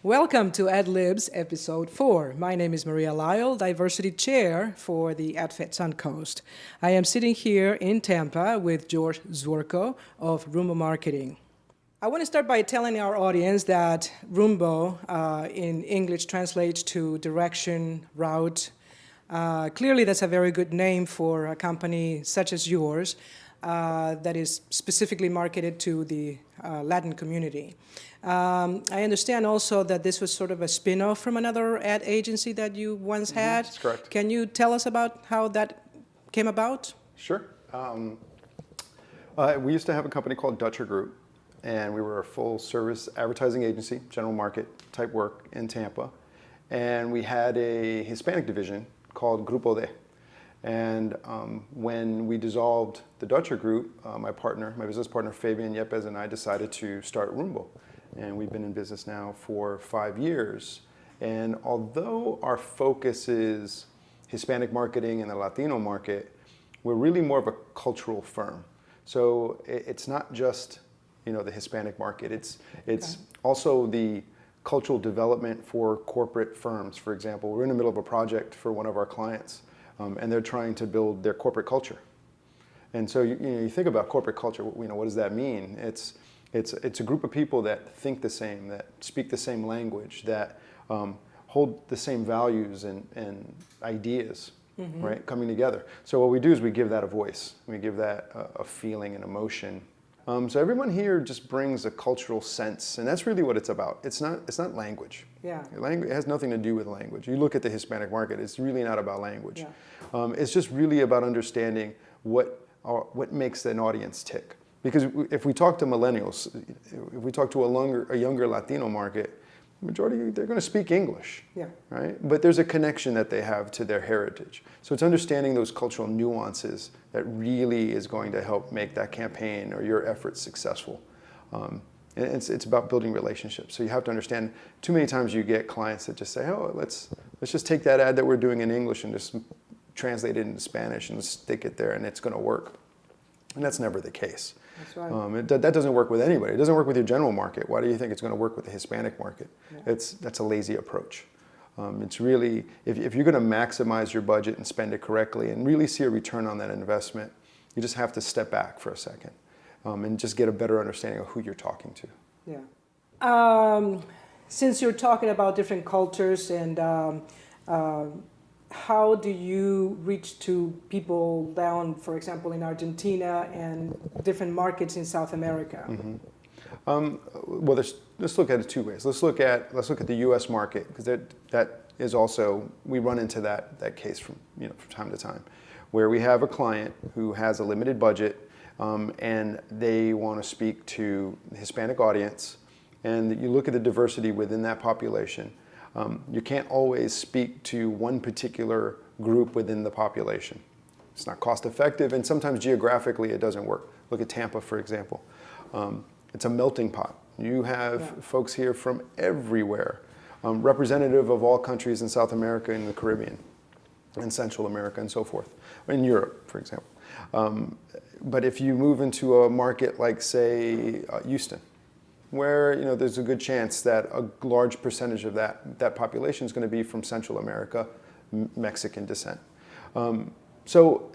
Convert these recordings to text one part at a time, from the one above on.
Welcome to AdLibs episode 4. My name is Maria Lyle, Diversity Chair for the AdFed Suncoast. I am sitting here in Tampa with George Zwierko of Rumbo Marketing. I want to start by telling our audience that Rumbo in English translates to direction, route. Clearly that's a very good name for a company such as yours that is specifically marketed to the Latin community. I understand also that this was sort of a spin-off from another ad agency that you once had. That's correct. Can you tell us about how that came about? Sure. We used to have a company called Dutcher Group, and we were a full-service advertising agency, general market type work in Tampa. And we had a Hispanic division called Grupo D. And when we dissolved the Dutcher Group, my business partner Fabian Yepes and I decided to start Rumbo. And we've been in business now for 5 years. And although our focus is Hispanic marketing and the Latino market, we're really more of a cultural firm. So it's not just, the Hispanic market. It's also the cultural development for corporate firms. For example, we're in the middle of a project for one of our clients, and they're trying to build their corporate culture. And so you think about corporate culture. What does that mean? It's a group of people that think the same, that speak the same language, that hold the same values and ideas, right, coming together. So what we do is we give that a voice. We give that a feeling and emotion. So everyone here just brings a cultural sense, and that's really what it's about. It's not language. Yeah. Language, it has nothing to do with language. You look at the Hispanic market, it's really not about language. Yeah. It's just really about understanding what makes an audience tick. Because if we talk to millennials, if we talk to a younger Latino market, the majority, they're going to speak English, right? But there's a connection that they have to their heritage. So it's understanding those cultural nuances that really is going to help make that campaign or your efforts successful. And it's about building relationships. So you have to understand, too many times you get clients that just say, oh, let's just take that ad that we're doing in English and just translate it into Spanish and stick it there and it's going to work. And that's never the case. That's right. That doesn't work with anybody. It doesn't work with your general market. Why do you think it's going to work with the Hispanic market? Yeah. That's a lazy approach. It's really, if you're going to maximize your budget and spend it correctly and really see a return on that investment, you just have to step back for a second and just get a better understanding of who you're talking to. Yeah. Since you're talking about different cultures and how do you reach to people down, for example, in Argentina and different markets in South America? Well, let's look at it two ways. Let's look at the U.S. market, because that is also, we run into that case from time to time, where we have a client who has a limited budget and they want to speak to the Hispanic audience, and you look at the diversity within that population. You can't always speak to one particular group within the population. It's not cost effective, and sometimes geographically it doesn't work. Look at Tampa, for example. It's a melting pot. You have folks here from everywhere, representative of all countries in South America and the Caribbean, and Central America and so forth, in Europe, for example. But if you move into a market like, say, Houston, where there's a good chance that a large percentage of that population is going to be from Central America, Mexican descent. So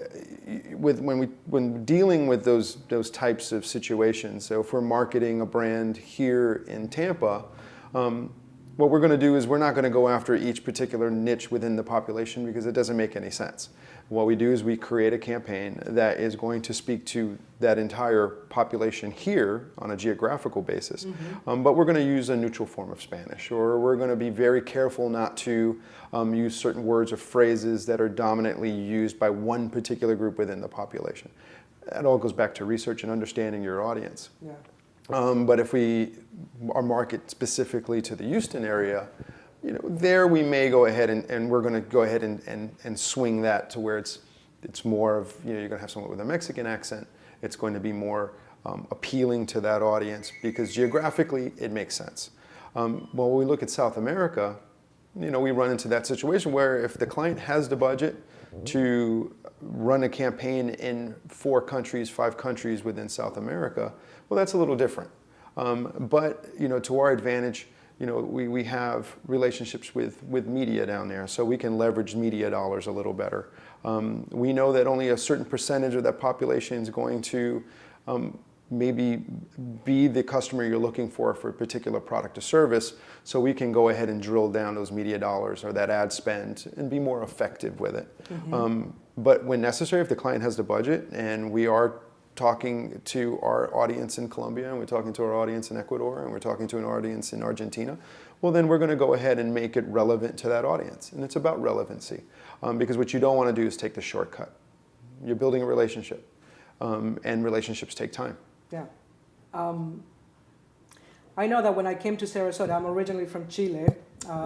when dealing with those types of situations, so if we're marketing a brand here in Tampa, what we're going to do is we're not going to go after each particular niche within the population because it doesn't make any sense. What we do is we create a campaign that is going to speak to that entire population here on a geographical basis, but we're going to use a neutral form of Spanish, or we're going to be very careful not to use certain words or phrases that are dominantly used by one particular group within the population. That all goes back to research and understanding your audience. Yeah. But if we are market specifically to the Houston area, there we may go ahead and we're going to go ahead and swing that to where it's more of, you're going to have someone with a Mexican accent. It's going to be more appealing to that audience because geographically it makes sense. Well, when we look at South America, we run into that situation where if the client has the budget to run a campaign in 4 countries, 5 countries within South America, well, that's a little different. But to our advantage, we have relationships with media down there, so we can leverage media dollars a little better. We know that only a certain percentage of that population is going to maybe be the customer you're looking for a particular product or service, so we can go ahead and drill down those media dollars or that ad spend and be more effective with it. But when necessary, if the client has the budget and we are talking to our audience in Colombia, and we're talking to our audience in Ecuador, and we're talking to an audience in Argentina, well, then we're going to go ahead and make it relevant to that audience. And it's about relevancy, because what you don't want to do is take the shortcut. You're building a relationship, and relationships take time. Yeah. I know that when I came to Sarasota, I'm originally from Chile,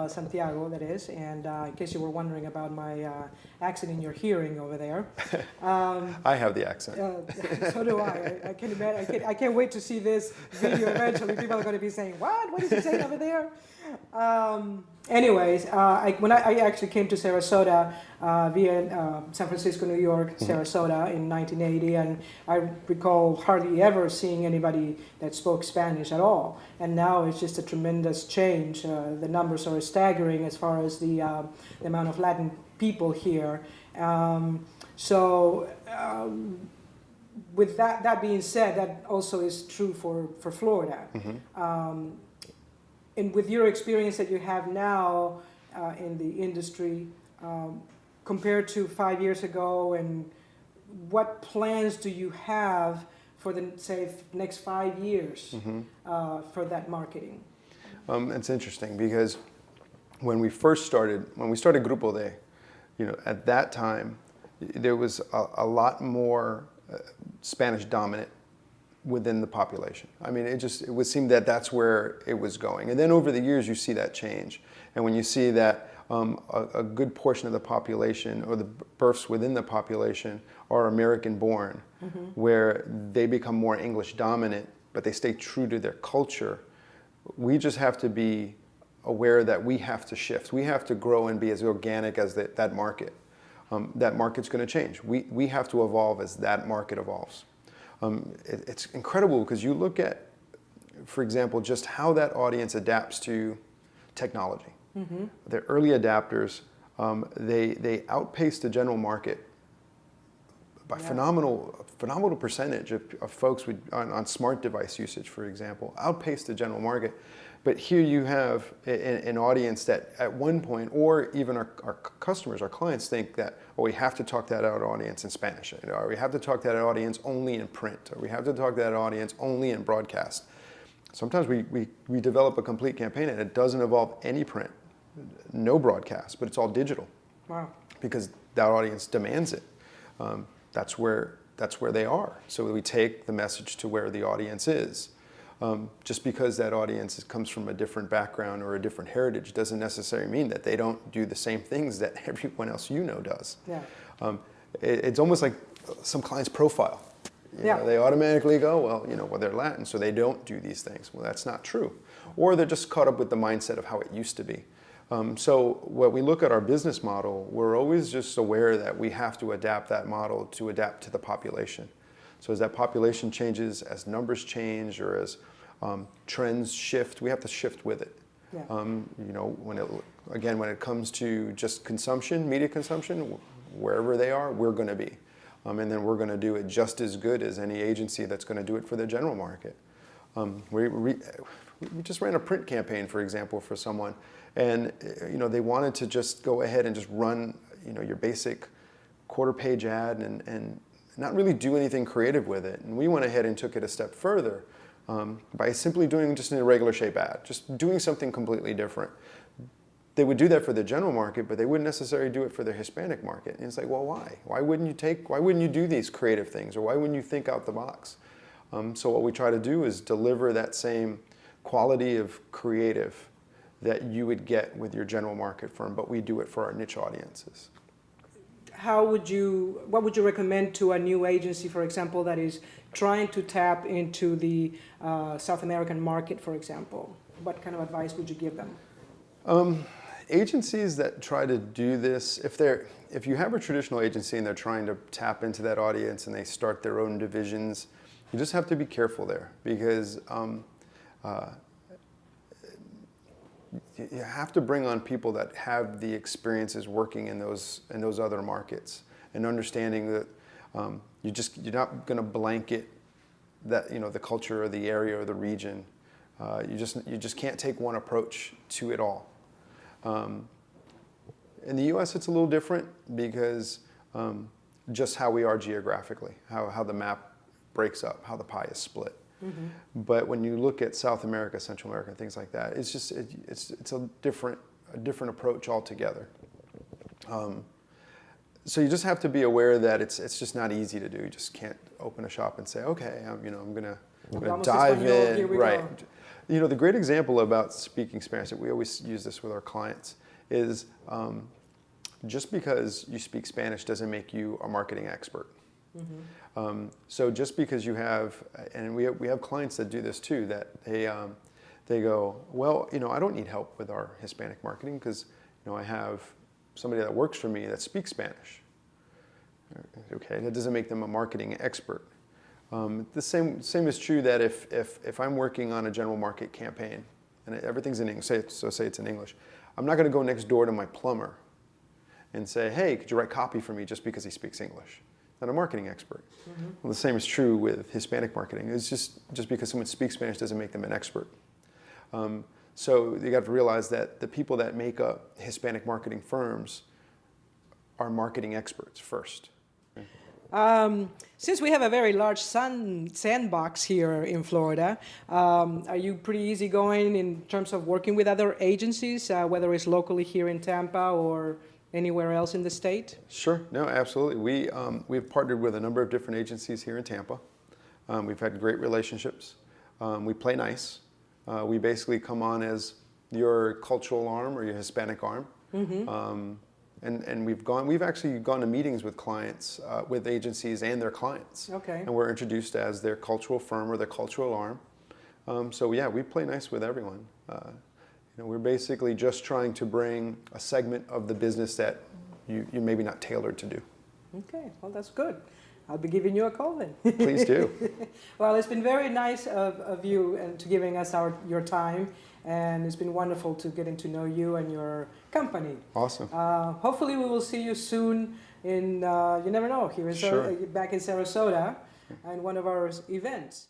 Santiago, that is, and in case you were wondering about my accent in your hearing over there. I have the accent. So do I. I can imagine. I can't wait to see this video eventually. People are going to be saying, what is he saying over there? Anyways, when I actually came to Sarasota via San Francisco, New York, Sarasota in 1980, and I recall hardly ever seeing anybody that spoke Spanish at all. And now it's just a tremendous change. The numbers are staggering as far as the amount of Latin people here. With that being said, that also is true for Florida. And with your experience that you have now in the industry, compared to 5 years ago, and what plans do you have for the, say, next 5 years for that marketing? It's interesting because when we started Grupo D, at that time, there was a lot more Spanish dominant within the population. I mean, it would seem that that's where it was going. And then over the years, you see that change. And when you see that a good portion of the population or the births within the population are American born, where they become more English dominant, but they stay true to their culture, we just have to be aware that we have to shift. We have to grow and be as organic as that market. That market's going to change. We have to evolve as that market evolves. It's incredible because you look at, for example, just how that audience adapts to technology. The early adapters, they outpace the general market by phenomenal percentage of folks on smart device usage, for example, outpace the general market. But here you have an audience that at one point, or even our customers, our clients think that, we have to talk to that audience in Spanish, or we have to talk to that audience only in print, or we have to talk to that audience only in broadcast. Sometimes we develop a complete campaign and it doesn't involve any print, no broadcast, but it's all digital. Wow. Because that audience demands it. That's where they are. So we take the message to where the audience is. Just because that audience comes from a different background or a different heritage doesn't necessarily mean that they don't do the same things that everyone else does. Yeah. It's almost like some client's profile. They automatically go, well, they're Latin, so they don't do these things. Well, that's not true. Or they're just caught up with the mindset of how it used to be. So when we look at our business model, we're always just aware that we have to adapt that model to adapt to the population. So as that population changes, as numbers change, or as trends shift, we have to shift with it. Yeah. When it comes to just consumption, media consumption, wherever they are, we're going to be. And then we're going to do it just as good as any agency that's going to do it for the general market. We just ran a print campaign, for example, for someone, and they wanted to just go ahead and just run your basic quarter-page ad and not really do anything creative with it. And we went ahead and took it a step further by simply doing just an irregular shape ad, just doing something completely different. They would do that for the general market, but they wouldn't necessarily do it for their Hispanic market. And it's like, well, why? Why wouldn't you do these creative things, or why wouldn't you think out the box? So what we try to do is deliver that same quality of creative that you would get with your general market firm, but we do it for our niche audiences. What would you recommend to a new agency, for example, that is trying to tap into the South American market, for example? What kind of advice would you give them? Agencies that try to do this, if you have a traditional agency and they're trying to tap into that audience and they start their own divisions, you just have to be careful there, because you have to bring on people that have the experiences working in those other markets, and understanding that you're not going to blanket that, the culture or the area or the region. You just can't take one approach to it all. In the U.S., it's a little different because just how we are geographically, how the map breaks up, how the pie is split. Mm-hmm. But when you look at South America, Central America, and things like that, it's just it's a different approach altogether. So you just have to be aware that it's just not easy to do. You just can't open a shop and say, okay, I'm gonna dive in. Right. Go. The great example about speaking Spanish, that we always use this with our clients, is just because you speak Spanish doesn't make you a marketing expert. Mm-hmm. So just because you have, and we have clients that do this too, that they go, well, I don't need help with our Hispanic marketing because I have somebody that works for me that speaks Spanish. Okay, that doesn't make them a marketing expert. The same is true that if I'm working on a general market campaign and everything's in English, say it's in English, I'm not going to go next door to my plumber and say, hey, could you write copy for me just because he speaks English? Not a marketing expert. Mm-hmm. Well, the same is true with Hispanic marketing. It's just because someone speaks Spanish doesn't make them an expert. So you got to realize that the people that make up Hispanic marketing firms are marketing experts first. Since we have a very large sandbox here in Florida, are you pretty easygoing in terms of working with other agencies, whether it's locally here in Tampa or anywhere else in the state? Sure. No, absolutely. We've partnered with a number of different agencies here in Tampa. We've had great relationships. We play nice. We basically come on as your cultural arm or your Hispanic arm. Mm-hmm. And we've actually gone to meetings with clients, with agencies and their clients. Okay. And we're introduced as their cultural firm or their cultural arm. So yeah, we play nice with everyone. We're basically just trying to bring a segment of the business that you're maybe not tailored to do. Okay, well that's good. I'll be giving you a call then. Please do. Well, it's been very nice of you and to giving us your time, and it's been wonderful to getting to know you and your company. Awesome. Hopefully we will see you soon in, you never know, here in back in Sarasota in one of our events.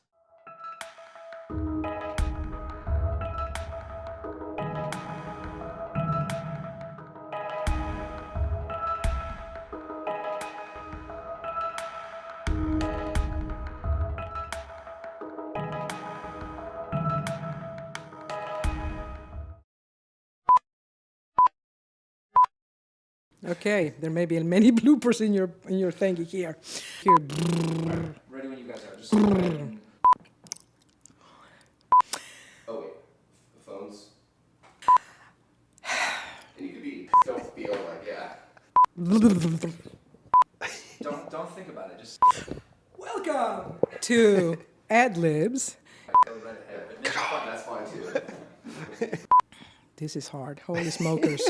Okay, there may be many bloopers in your thingy here. Ready when you guys are. Just go ahead and... Oh wait, the phones. And you could be. Don't feel like Don't think about it. Just. Welcome to AdLibs. That's fine too. This is hard. Holy smokers.